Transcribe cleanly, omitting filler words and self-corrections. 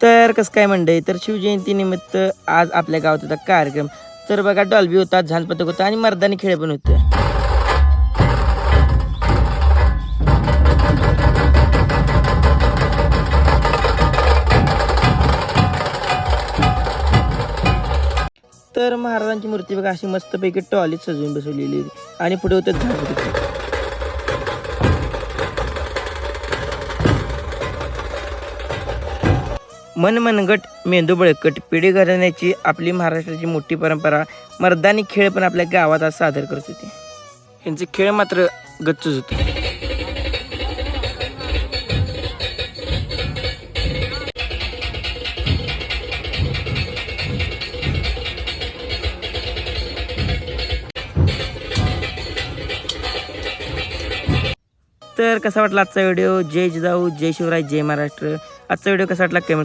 तर कसं काय म्हणतंय, तर शिवजयंतीनिमित्त आज आपल्या गावात होता कार्यक्रम. तर बघा डॉल्बी होता, झांजपथक होता आणि मर्दानी खेळ पण होते. तर महाराजांची मूर्ती बघा अशी मस्तपैकी टॉलीत सजवून बसवलेली होती आणि पुढे होतं झांजपथक. मन मनगट मेंदू बळकट पिढी घराण्याची आपली महाराष्ट्राची मोठी परंपरा मर्दानी खेळ पण आपल्या गावात आज सादर करत होते. यांचे खेळ मात्र गच्चच होते. तर कसा वाटला आजचा व्हिडिओ? जय जिजाऊ, जय शिवराय, जय महाराष्ट्र. आजचा व्हिडिओ कसा वाटला कमेंट